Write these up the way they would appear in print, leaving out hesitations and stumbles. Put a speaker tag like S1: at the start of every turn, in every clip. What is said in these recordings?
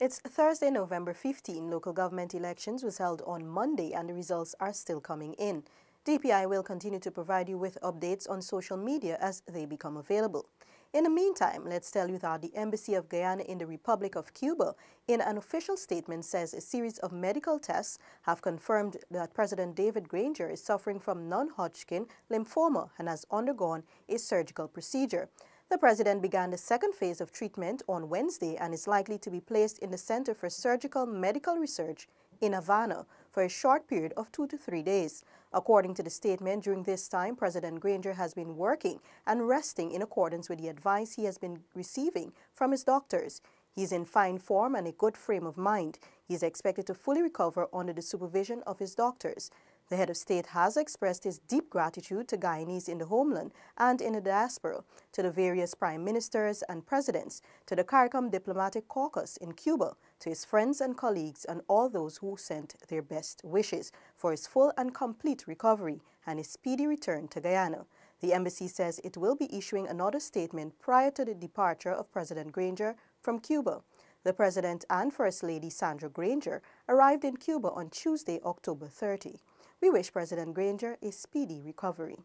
S1: It's Thursday, November 15. Local government elections was held on Monday and the results are still coming in. DPI will continue to provide you with updates on social media as they become available. In the meantime, let's tell you that the Embassy of Guyana in the Republic of Cuba, in an official statement, says a series of medical tests have confirmed that President David Granger is suffering from non-Hodgkin lymphoma and has undergone a surgical procedure. The president began the second phase of treatment on Wednesday and is likely to be placed in the Center for Surgical Medical Research in Havana for a short period of 2 to 3 days. According to the statement, during this time, President Granger has been working and resting in accordance with the advice he has been receiving from his doctors. He is in fine form and a good frame of mind. He is expected to fully recover under the supervision of his doctors. The head of state has expressed his deep gratitude to Guyanese in the homeland and in the diaspora, to the various prime ministers and presidents, to the Caricom diplomatic caucus in Cuba, to his friends and colleagues and all those who sent their best wishes for his full and complete recovery and his speedy return to Guyana. The embassy says it will be issuing another statement prior to the departure of President Granger from Cuba. The President and First Lady Sandra Granger arrived in Cuba on Tuesday, October 30. We wish President Granger a speedy recovery.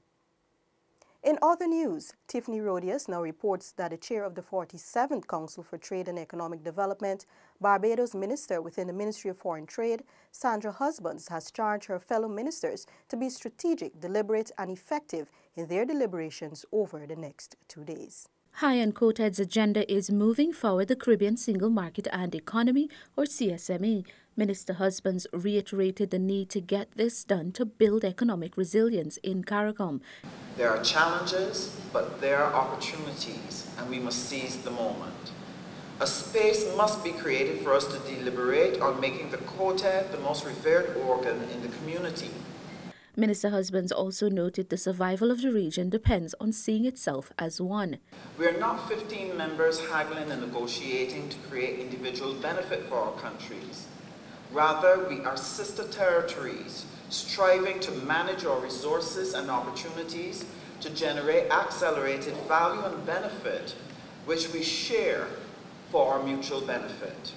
S1: In other news, Tiffany Rodius now reports that the chair of the 47th Council for Trade and Economic Development, Barbados Minister within the Ministry of Foreign Trade, Sandra Husbands, has charged her fellow ministers to be strategic, deliberate, and effective in their deliberations over the next 2 days.
S2: High on COTED's agenda is moving forward the Caribbean Single Market and Economy, or CSME. Minister Husbands reiterated the need to get this done to build economic resilience in Caricom.
S3: There are challenges, but there are opportunities, and we must seize the moment. A space must be created for us to deliberate on making the COTED the most revered organ in the community.
S2: Minister Husbands also noted the survival of the region depends on seeing itself as one.
S3: We are not 15 members haggling and negotiating to create individual benefit for our countries. Rather, we are sister territories, striving to manage our resources and opportunities to generate accelerated value and benefit, which we share for our mutual benefit.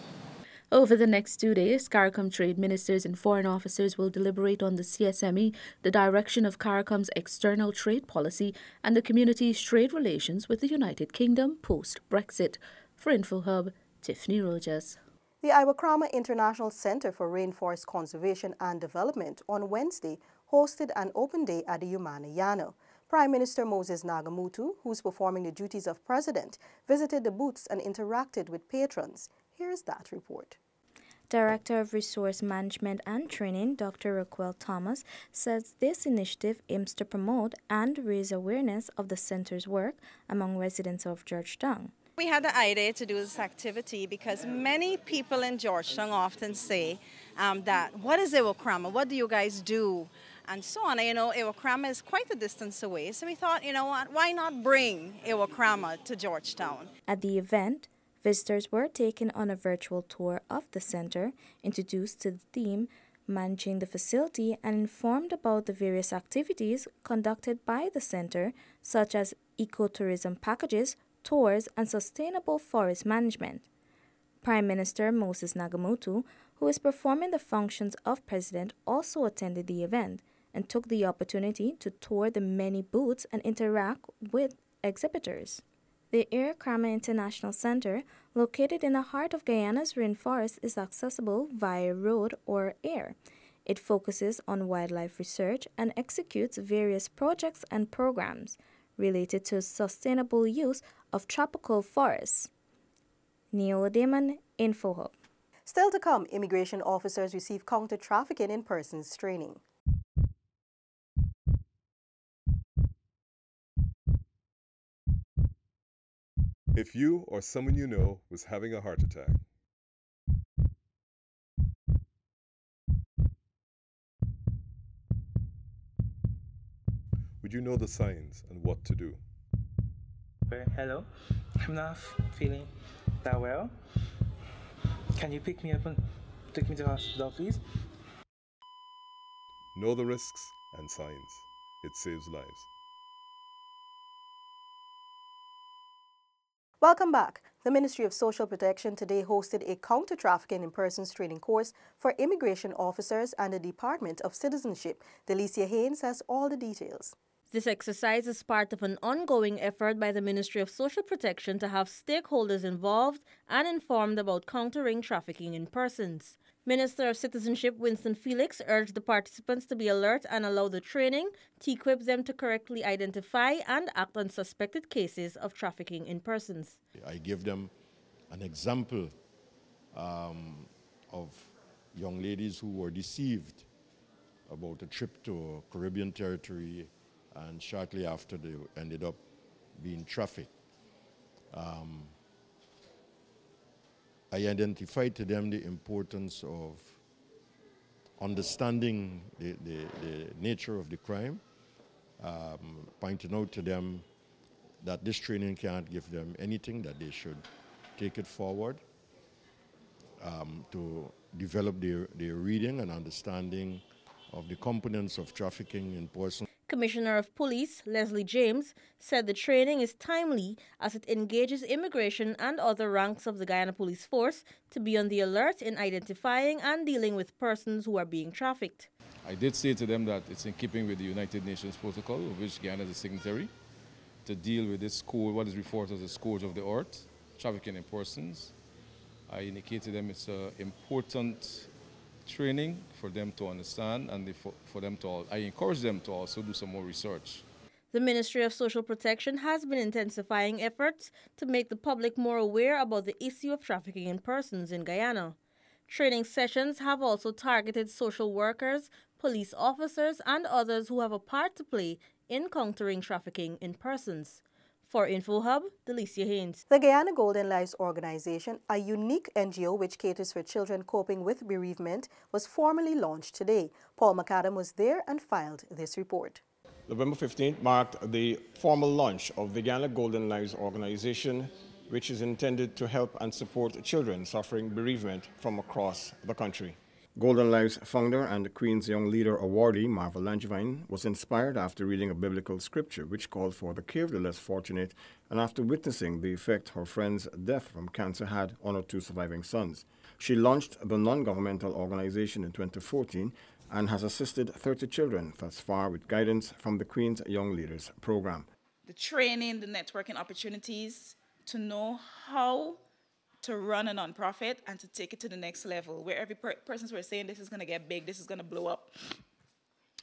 S2: Over the next 2 days, CARICOM trade ministers and foreign officers will deliberate on the CSME, the direction of CARICOM's external trade policy, and the community's trade relations with the United Kingdom post-Brexit. For InfoHub, Tiffany Rojas.
S1: The Iwakrama International Center for Rainforest Conservation and Development on Wednesday hosted an open day at the Guyana. Prime Minister Moses Nagamutu, who's performing the duties of president, visited the booths and interacted with patrons. Here's that report.
S4: Director of Resource Management and Training, Dr. Raquel Thomas, says this initiative aims to promote and raise awareness of the center's work among residents of Georgetown.
S5: We had the idea to do this activity because many people in Georgetown often say that, what is Iwakrama? What do you guys do? And so on. You know, Iwakrama is quite a distance away, so we thought, you know what, why not bring Iwakrama to Georgetown?
S4: At the event, visitors were taken on a virtual tour of the center, introduced to the theme, managing the facility, and informed about the various activities conducted by the center, such as ecotourism packages, tours, and sustainable forest management. Prime Minister Moses Nagamutu, who is performing the functions of president, also attended the event and took the opportunity to tour the many booths and interact with exhibitors. The Iwakrama International Center, located in the heart of Guyana's rainforest, is accessible via road or air. It focuses on wildlife research and executes various projects and programs related to sustainable use of tropical forests. Neil Damon, InfoHub.
S1: Still to come, immigration officers receive counter-trafficking in persons training.
S6: If you or someone you know was having a heart attack, would you know the signs and what to do?
S7: Hello, I'm not feeling that well. Can you pick me up and take me to the hospital, please?
S6: Know the risks and signs. It saves lives.
S1: Welcome back. The Ministry of Social Protection today hosted a counter-trafficking in persons training course for immigration officers and the Department of Citizenship. Delicia Haynes has all the details.
S8: This exercise is part of an ongoing effort by the Ministry of Social Protection to have stakeholders involved and informed about countering trafficking in persons. Minister of Citizenship Winston Felix urged the participants to be alert and allow the training to equip them to correctly identify and act on suspected cases of trafficking in persons.
S9: I give them an example of young ladies who were deceived about a trip to Caribbean territory, and shortly after they ended up being trafficked. I identified to them the importance of understanding the nature of the crime, pointing out to them that this training can't give them anything, that they should take it forward to develop their reading and understanding of the components of trafficking in persons.
S8: Commissioner of Police Leslie James said the training is timely as it engages immigration and other ranks of the Guyana Police Force to be on the alert in identifying and dealing with persons who are being trafficked.
S10: I did say to them that it's in keeping with the United Nations Protocol, of which Guyana is a signatory, to deal with this code, what is referred to as the scourge of the earth, trafficking in persons. I indicated to them it's an important training for them to understand, and I encourage them to also do some more research.
S8: The Ministry of Social Protection has been intensifying efforts to make the public more aware about the issue of trafficking in persons in Guyana. Training sessions have also targeted social workers, police officers, and others who have a part to play in countering trafficking in persons. For InfoHub, Delicia Haynes.
S1: The Guyana Golden Lives Organization, a unique NGO which caters for children coping with bereavement, was formally launched today. Paul McAdam was there and filed this report.
S11: November 15th marked the formal launch of the Guyana Golden Lives Organization, which is intended to help and support children suffering bereavement from across the country. Golden Lives founder and the Queen's Young Leader awardee, Marva Langevin, was inspired after reading a biblical scripture which called for the care of the less fortunate, and after witnessing the effect her friend's death from cancer had on her two surviving sons. She launched the non-governmental organization in 2014 and has assisted 30 children thus far with guidance from the Queen's Young Leaders program.
S12: The training, the networking opportunities to know how to run a nonprofit and to take it to the next level, where every persons were saying this is going to get big, this is going to blow up.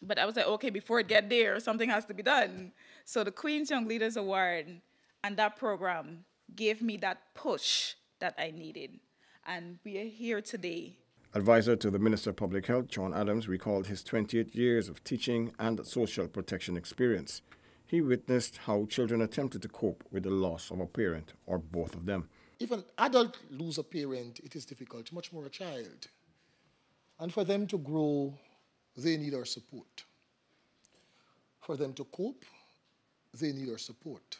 S12: But I was like, okay, before it get there, something has to be done. So the Queen's Young Leaders Award and that program gave me that push that I needed. And we are here today.
S11: Advisor to the Minister of Public Health, John Adams, recalled his 28 years of teaching and social protection experience. He witnessed how children attempted to cope with the loss of a parent or both of them.
S13: If an adult loses a parent, it is difficult, much more a child. And for them to grow, they need our support. For them to cope, they need our support.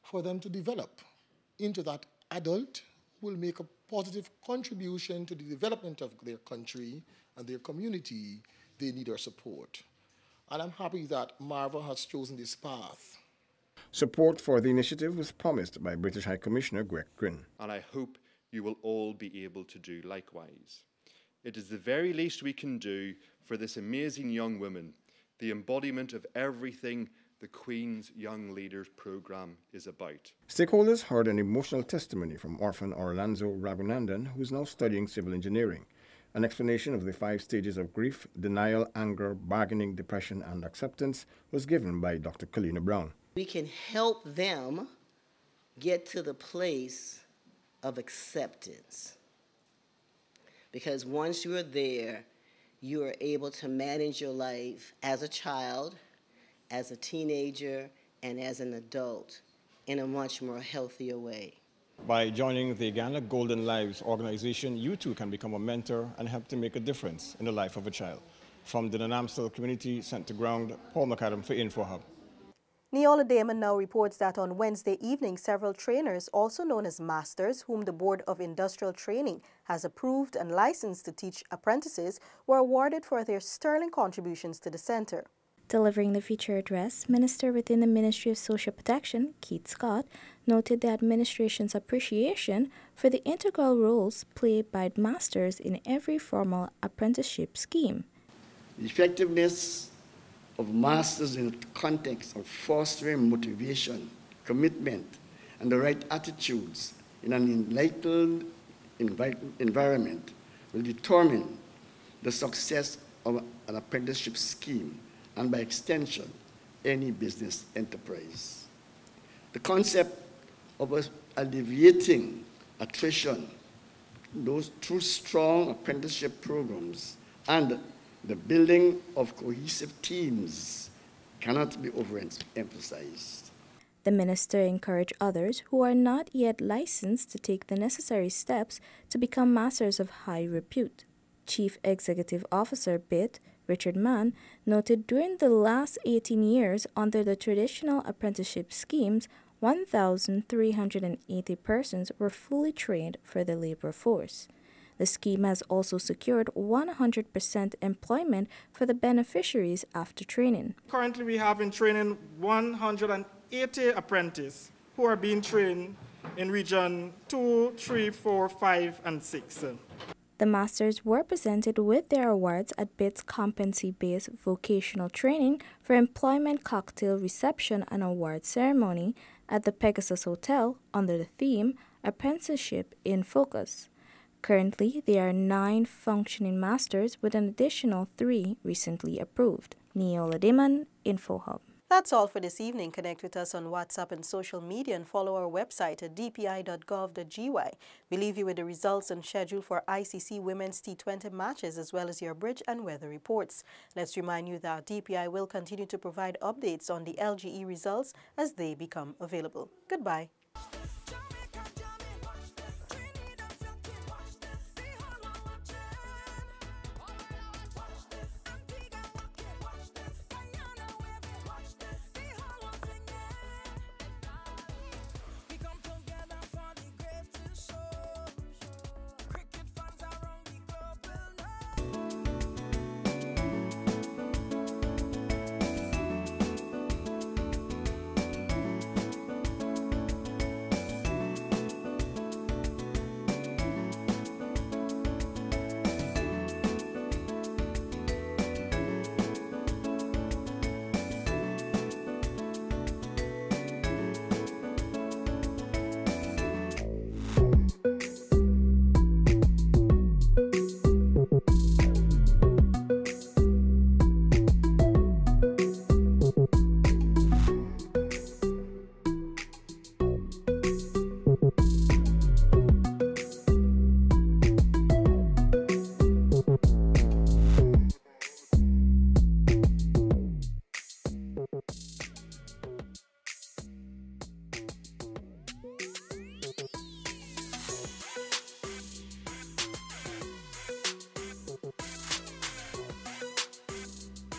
S13: For them to develop into that adult who will make a positive contribution to the development of their country and their community, they need our support. And I'm happy that Marva has chosen this path.
S11: Support for the initiative was promised by British High Commissioner Greg Gryn.
S14: And I hope you will all be able to do likewise. It is the very least we can do for this amazing young woman, the embodiment of everything the Queen's Young Leaders programme is about.
S11: Stakeholders heard an emotional testimony from orphan Orlando Raghunandan, who is now studying civil engineering. An explanation of the 5 stages of grief, denial, anger, bargaining, depression, and acceptance was given by Dr. Kalina Brown.
S15: We can help them get to the place of acceptance. Because once you are there, you are able to manage your life as a child, as a teenager, and as an adult in a much more healthier way.
S11: By joining the Guyana Golden Lives organization, you too can become a mentor and help to make a difference in the life of a child. From the Nanamstel Community Center Ground, Paul McAdam for InfoHub.
S1: Neola Damon now reports that on Wednesday evening, several trainers, also known as masters, whom the Board of Industrial Training has approved and licensed to teach apprentices, were awarded for their sterling contributions to the center.
S4: Delivering the feature address, Minister within the Ministry of Social Protection, Keith Scott, noted the administration's appreciation for the integral roles played by masters in every formal apprenticeship scheme.
S16: The effectiveness of masters in the context of fostering motivation, commitment, and the right attitudes in an enlightened environment will determine the success of an apprenticeship scheme and by extension, any business enterprise. The concept of alleviating attrition through strong apprenticeship programs and the building of cohesive teams cannot be overemphasized.
S4: The minister encouraged others who are not yet licensed to take the necessary steps to become masters of high repute. Chief Executive Officer BIT, Richard Mann, noted during the last 18 years under the traditional apprenticeship schemes, 1,380 persons were fully trained for the labor force. The scheme has also secured 100% employment for the beneficiaries after training.
S17: Currently, we have in training 180 apprentices who are being trained in Region 2, 3, 4, 5, and 6.
S4: The masters were presented with their awards at BIT's competency-based vocational training for employment cocktail reception and award ceremony at the Pegasus Hotel under the theme Apprenticeship in Focus. Currently, there are 9 functioning masters with an additional 3 recently approved. Neola Diman, InfoHub.
S1: That's all for this evening. Connect with us on WhatsApp and social media and follow our website at dpi.gov.gy. We leave you with the results and schedule for ICC Women's T20 matches as well as your bridge and weather reports. Let's remind you that DPI will continue to provide updates on the LGE results as they become available. Goodbye.